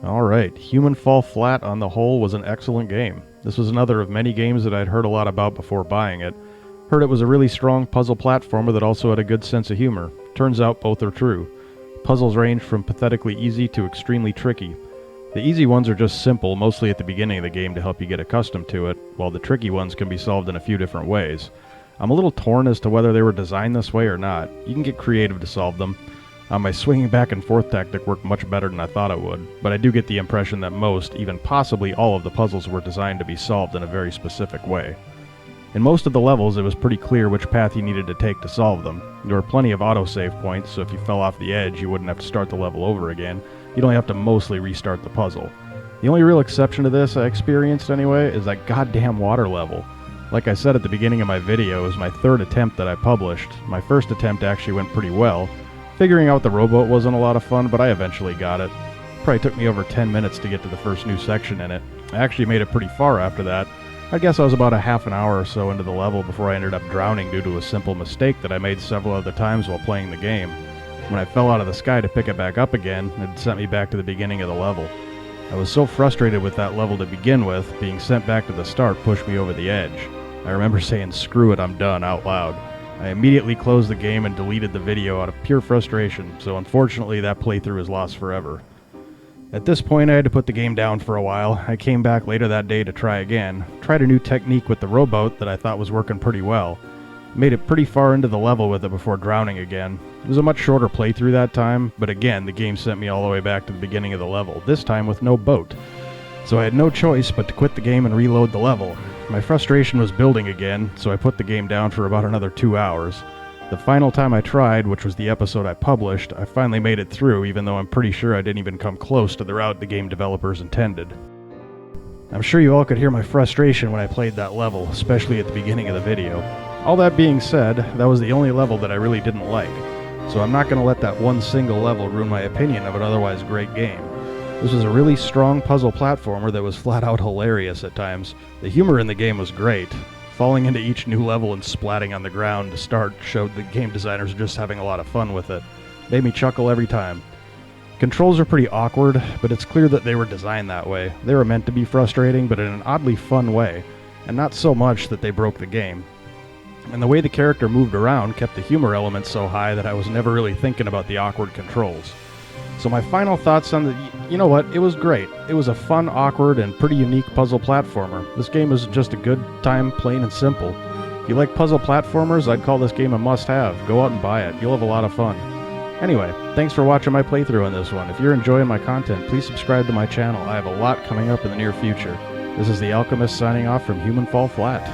Alright, Human Fall Flat on the whole was an excellent game. This was another of many games that I'd heard a lot about before buying it. Heard it was a really strong puzzle platformer that also had a good sense of humor. Turns out both are true. Puzzles range from pathetically easy to extremely tricky. The easy ones are just simple, mostly at the beginning of the game to help you get accustomed to it, while the tricky ones can be solved in a few different ways. I'm a little torn as to whether they were designed this way or not. You can get creative to solve them. My swinging back and forth tactic worked much better than I thought it would, but I do get the impression that most, even possibly all of the puzzles were designed to be solved in a very specific way. In most of the levels, it was pretty clear which path you needed to take to solve them. There were plenty of autosave points, so if you fell off the edge, you wouldn't have to start the level over again. You'd only have to mostly restart the puzzle. The only real exception to this I experienced anyway is that goddamn water level. Like I said at the beginning of my video, it was my third attempt that I published. My first attempt actually went pretty well. Figuring out the rowboat wasn't a lot of fun, but I eventually got it. Probably took me over 10 minutes to get to the first new section in it. I actually made it pretty far after that. I guess I was about a half an hour or so into the level before I ended up drowning due to a simple mistake that I made several other times while playing the game. When I fell out of the sky to pick it back up again, it sent me back to the beginning of the level. I was so frustrated with that level to begin with, being sent back to the start pushed me over the edge. I remember saying, "Screw it, I'm done," out loud. I immediately closed the game and deleted the video out of pure frustration, so unfortunately that playthrough is lost forever. At this point I had to put the game down for a while. I came back later that day to try again. Tried a new technique with the rowboat that I thought was working pretty well. Made it pretty far into the level with it before drowning again. It was a much shorter playthrough that time, but again the game sent me all the way back to the beginning of the level, this time with no boat. So I had no choice but to quit the game and reload the level. My frustration was building again, so I put the game down for about another 2 hours. The final time I tried, which was the episode I published, I finally made it through, even though I'm pretty sure I didn't even come close to the route the game developers intended. I'm sure you all could hear my frustration when I played that level, especially at the beginning of the video. All that being said, that was the only level that I really didn't like, so I'm not going to let that one single level ruin my opinion of an otherwise great game. This was a really strong puzzle platformer that was flat out hilarious at times. The humor in the game was great. Falling into each new level and splatting on the ground to start showed the game designers were just having a lot of fun with it. Made me chuckle every time. Controls are pretty awkward, but it's clear that they were designed that way. They were meant to be frustrating, but in an oddly fun way, and not so much that they broke the game. And the way the character moved around kept the humor element so high that I was never really thinking about the awkward controls. So my final thoughts on you know what, it was great. It was a fun, awkward, and pretty unique puzzle platformer. This game was just a good time, plain and simple. If you like puzzle platformers, I'd call this game a must-have. Go out and buy it. You'll have a lot of fun. Anyway, thanks for watching my playthrough on this one. If you're enjoying my content, please subscribe to my channel. I have a lot coming up in the near future. This is The Alchemist signing off from Human Fall Flat.